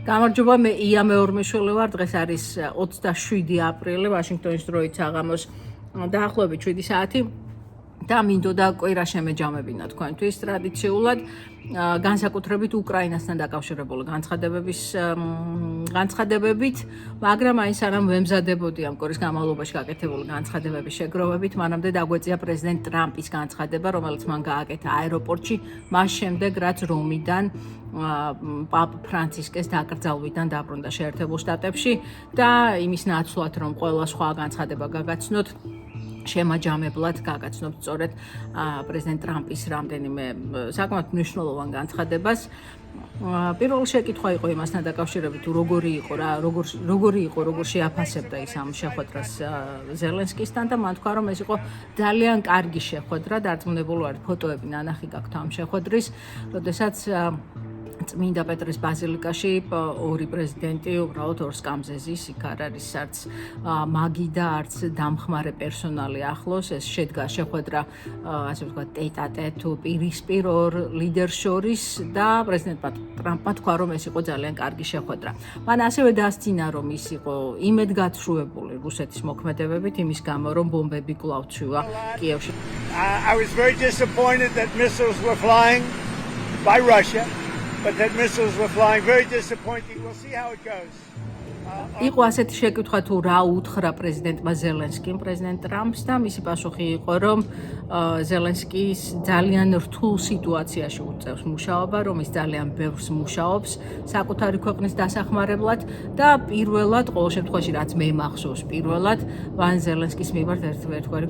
გამარჯობა, მე ია მეორმეშვილი ვარ. დღეს არის 27 აპრილი, ვაშინგტონის დროით საღამოს დაახლოებით 7 საათი და მინდოდა კვირა შემეჯამებინა თქვენთვის ტრადიციულად განსაკუთრებით უკრაინასთან დაკავშირებული განცხადებებით, მაგრამ აი სანამ ვემზადებოდი ამ კვირის განმავლობაში გაკეთებული განცხადებების შეგროვებით, მანამდე დაგვეწია პრეზიდენტ ტრამპის განცხადება, რომელიც მან გააკეთა აეროპორტში, მას შემდეგ რაც რომიდან პაპ ფრანცისკეს დაკრძალვიდან დაბრუნდა შეერთებულ შტატებში და იმის ნაცვლად, რომ ყველა სხვა განცხადება გაგაცნოთ, შემაჯამებლად გაგაცნობთ სწორედ პრეზიდენტ ტრამპის რამდენიმე საკმაოდ მნიშვნელოვან განცხადებას. პირველი შეკითხვა იყო იმასთან დაკავშირებით, როგორ შეაფასებდა ის ამ შეხვედრას ზელენსკისთან და მან თქვა, რომ ეს იყო ძალიან კარგი შეხვედრა, დარწმუნებული ვარ, ფოტოები ნანახი გაქვთ ამ შეხვედრის, როდესაც წმინდა პეტრეს ბაზილიკაში ორი პრეზიდენტი უბრალოდ ორ სკამზე ზის, იქ არ არის არც მაგი და არც დამხმარე პერსონალი ახლოს, ეს შედგა შეხვედრა, ასე ვთქვათ, ტეტ-ატეტ პირისპირ ორ ლიდერს შორის და პრეზიდენტ ტრამპმა თქვა, რომ ეს იყო ძალიან კარგი შეხვედრა. მან ასევე დასძინა, რომ ის იყო იმედგაცრუებული რუსეთის მოქმედებებით, იმის გამო, რომ ბომბები კვლავ ცვივა კიევში. I was very disappointed that missiles were flying by Russia. But that missiles were flying, very disappointing. We'll see how it goes. იყო ასეთი შეკითხვა თუ რა უთხრა პრეზიდენტმა ზელენსკიმ პრეზიდენტ ტრამპს და მისი პასუხი იყო, რომ ზელენსკის ძალიან რთულ სიტუაციაში უწევს მუშაობა, რომ ის ძალიან ბევრს მუშაობს საკუთარი ქვეყნის დასახმარებლად და პირველად, ყოველ შემთხვევაში რაც მე მახსოვს, პირველად ვან ზელენსკის მიმართ ერთგვარი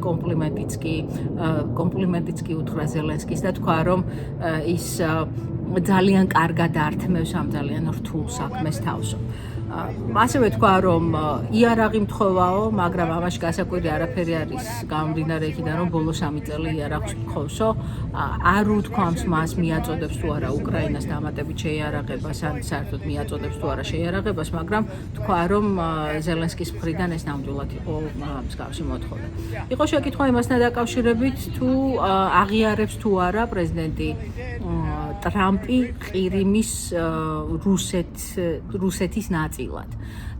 კომპლიმენტიც კი უთხრა ზელენსკის და თქვა, რომ ის ძალიან კარგად ართმევს ამ ძალიან რთულ საქმეს თავსო. ასევე თქვა, რომ იარაღი მთხოვაო, მაგრამ ამაში გასაკვირი არაფერი არის გამომდინარე იქიდან, რომ ბოლო 3 წელი იარაღს თხოვსო, არ უთქვამს მას მიაწოდებს თუ არა უკრაინას დამატებით შეიარაღებას, ან საერთოდ მიაწოდებს თუ არა შეიარაღებას, მაგრამ თქვა, რომ ზელენსკის მხრიდან ეს ნამდვილად იყო მსგავსი მოთხოვნა. იყო შეკითხვა იმასთან დაკავშირებით, თუ აღიარებს თუ არა პრეზიდენტი ტრამპი ყირიმის რუსეთის ნაწილად.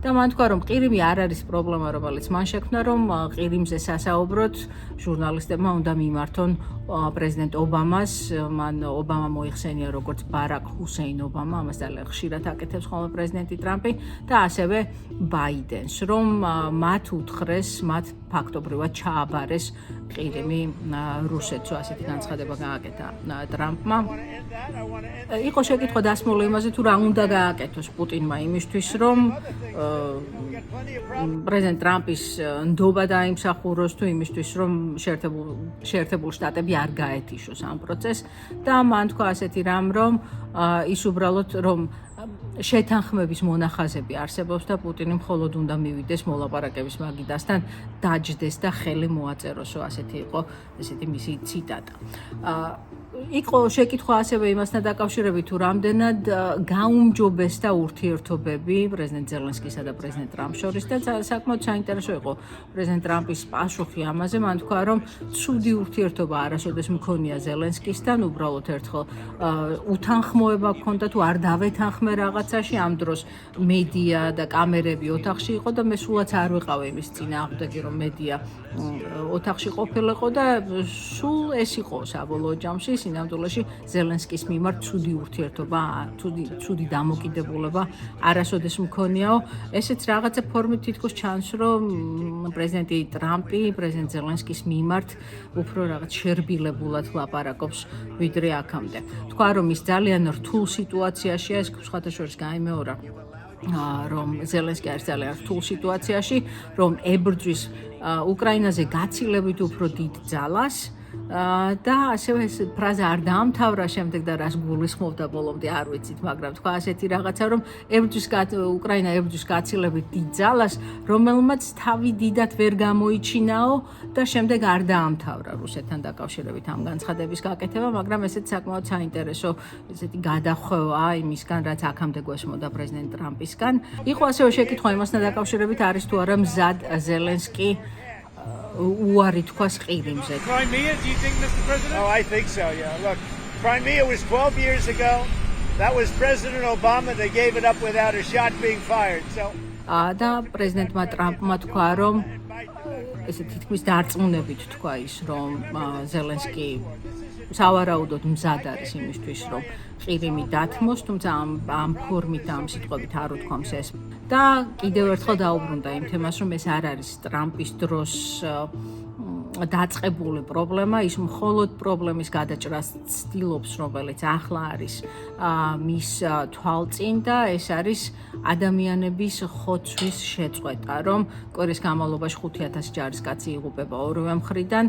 და მან თქვა, რომ ყირიმი არ არის პრობლემა, რომელიც მან შექმნა, რომ ყირიმზე სასაუბროთ ჟურნალისტებმა უნდა მიმართონ პრეზიდენტ ობამას, მან ობამა მოიხსენია როგორც ბარაკ ჰუსეინ ობამა, ამას ძალიან ხშირად აკეთებს ხოლმე პრეზიდენტი ტრამპი და ასევე ბაიდენს, რომ მათ უთხრეს, მათ ფაქტობრივად ჩააბარეს ყირიმი რუსეთს, ასეთი განცხადება გააკეთა ტრამპმა. იყო შეკითხვა დასმული იმაზე, თუ რა უნდა გააკეთოს პუტინმა იმისთვის, რომ პრეზიდენტ ტრამპის ნდობა დაიმსახუროს თუ იმისთვის, რომ შეერთებულ შტატები არ გაეთიშოს ამ პროცესს და მან თქვა ასეთი რამ, რომ ის უბრალოდ რომ შეთანხმების მონახაზები არსებობს და პუტინი მხოლოდ უნდა მივიდეს მოლაპარაკების მაგიდასთან დაჯდეს და ხელი მოაწეროსო, ასეთი იყო ესეთი მისი ციტატა. იყო შეკითხვა ასევე იმასთან დაკავშირებით, თუ რამდენად გაუმჯობესდა ურთიერთობები პრეზიდენტ ზელენსკისა და პრეზიდენტ ტრამპს შორის და საკმაოდ საინტერესო იყო პრეზიდენტ ტრამპის პასუხი ამაზე. მან თქვა, რომ ცუდი ურთიერთობა არასოდეს მქონია ზელენსკისთან, უბრალოდ ერთხელ უთანხმოება ჰქონდა თუ არ დავეთანხმე რაღაცაში, ამ დროს მედია და კამერები ოთახში იყო და მე სულაც არ ვიყავი იმის წინააღმდეგი, რომ მედია ოთახში ყოფილიყო და სულ ეს იყო საბოლოო ჯამში სინამდვილეში ზელენსკის მიმართ ცუდი ურთიერთობა, ცუდი დამოკიდებულება არასოდეს მქონიაო. ესეც რაღაცა ფორმით თითქოს ჩანს, რომ პრეზიდენტი ტრამპი პრეზიდენტ ზელენსკის მიმართ უფრო რაღაც შერბილებულად ლაპარაკობს ვიდრე აქამდე. თქვა, რომ ის ძალიან რთულ სიტუაციაშია, ეს სხვათა შორის გაიმეორა, რომ ზელენსკი არის ძალიან რთულ სიტუაციაში, რომ ებრძვის უკრაინაზე გაცილებით უფრო დიდ ძალას და ასევე ეს ფრაზა არ დაამთავრა შემდეგ და რას გულისხმობდა ბოლომდე არ ვიცით, მაგრამ თქვა ასეთი რაღაცა, რომ უკრაინა ებრძვის გაცილებით დიდ ძალას, რომელმაც თავი დიდად ვერ გამოიჩინაო და შემდეგ არ დაამთავრა რუსეთთან დაკავშირებით ამ განცხადების გაკეთება, მაგრამ ესეც საკმაოდ საინტერესო ესეთი გადახვევა იმისგან, რაც აქამდე გვესმოდა პრეზიდენტ ტრამპისგან. იყო ასევე შეკითხვა იმასთან დაკავშირებით, არის თუ არა მზად ზელენსკი უარი თქვას ყირიმზე. Crimea, do you think, Mr. President? Oh, I think so, yeah. Look, Crimea was 12 years ago. That was President Obama. They gave it up without a shot being fired. So და პრეზიდენტმა ტრამპმა თქვა, რომ ესე თითქმის დარწმუნებით თქვა ის, რომ ზელენსკი სავარაუდოდ მზად არის იმისთვის, რომ ყირიმი დათმოს, თუმცა ამ ფორმით და ამ სიტყვებით არ უთქვამს ეს. და კიდევ ერთხელ დაუბრუნდა იმ თემას, რომ ეს არ არის ტრამპის დროს დაწყებული პრობლემა, ის მხოლოდ პრობლემის გადაჭრას ცდილობს, რომელიც ახლა არის მის თვალწინ და ეს არის ადამიანების ხოცვის შეწყვეტა, რომ კვირის განმავლობაში 5,000 ჯარისკაცი იღუპება ორივე მხრიდან.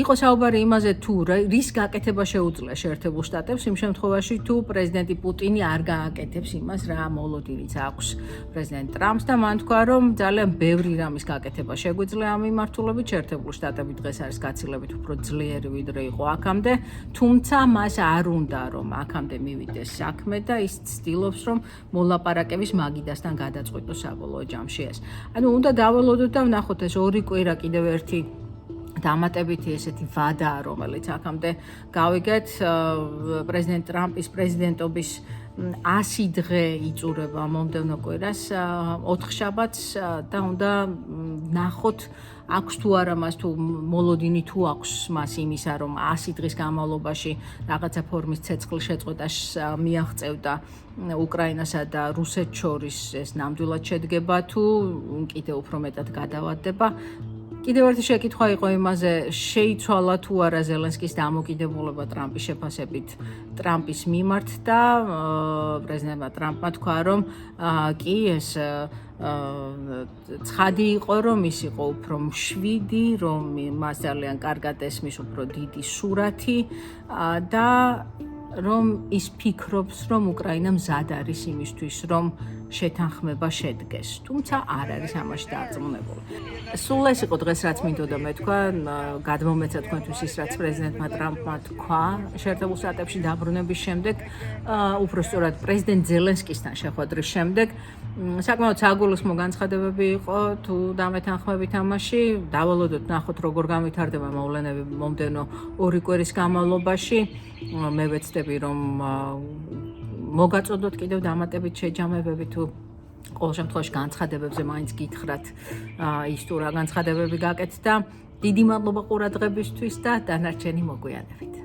იყო საუბარი იმაზე, თუ რის გაკეთება შეუძლია შეერთებულ შტატებს იმ შემთხვევაში, თუ პრეზიდენტი პუტინი არ გააკეთებს იმას, რა მოლოდინიც აქვს პრეზიდენტ ტრამპს და მან თქვა, რომ ძალიან ბევრი რამის გაკეთება შეგვიძლია ამ მიმართულებით. შეერთებული შტატები დღეს არის გაცილებით უფრო ძლიერი, ვიდრე იყო აქამდე, თუმცა მას არ უნდა, რომ აქამდე მივიდეს საქმე და ის ცდილობს, რომ მოლაპარაკების მაგიდასთან გადაწყვიტოს საბოლოო ჯამში ეს. ანუ უნდა დაველოდოთ და ვნახოთ ეს ორი კვირა კიდევ ერთი დამატებითი ესეთი ვადაა, რომელიც აქამდე გავიგეთ. პრეზიდენტ ტრამპის პრეზიდენტობის 100 დღე იწურება მომდევნო კვირას, 4 შაბათს და უნდა ნახოთ აქვს თუ არა მას, თუ მოლოდინი თუ აქვს მას იმისა, რომ 100 დღის განმავლობაში რაღაცა ფორმის ცეცხლის შეწყვეტას მიაღწევდა უკრაინასა და რუსეთს შორის, ეს ნამდვილად შედგება თუ კიდევ უფრო მეტად გადავადდება. კიდევ ერთი შეკითხვა იყო იმაზე, შეიცვალა თუ არა ზელენსკის დამოკიდებულება ტრამპის შეფასებით ტრამპის მიმართ და პრეზიდენტმა ტრამპმა თქვა, რომ კი ეს ცხადი იყო, რომ ის იყო უფრო მშვიდი, რომ მას ძალიან კარგად ესმის უფრო დიდი სურათი და რომ ის ფიქრობს, რომ უკრაინა მზად არის იმისთვის, რომ შეთანხმება შედგეს. თუმცა არ არის ამაში დარწმუნებული. სულ ეს იყო დღეს, რაც მინდოდა მეთქვა, გადმომეცა თქვენთვის ის, რაც პრეზიდენტმა ტრამპმა თქვა შეერთებულ შტატებში დაბრუნების შემდეგ, უფრო სწორად პრეზიდენტ ზელენსკისთან შეხვედრის შემდეგ. საკმაოდ საგულისხმო განცხადებები იყო თუ დამეთანხმებით ამაში. დაველოდოთ ნახოთ, როგორ განვითარდება მოვლენები მომდევნო 2 კვირის განმავლობაში. მე ვეცდები, რომ მოგაწოდოთ კიდევ დამატებით შეჯამებები თუ ყოველ შემთხვევაში განცხადებებზე მაინც გითხრათ ის თუ რა განცხადებები გაკეთდა. დიდი მადლობა ყურადღებისთვის და დანარჩენი მოგვიანებით.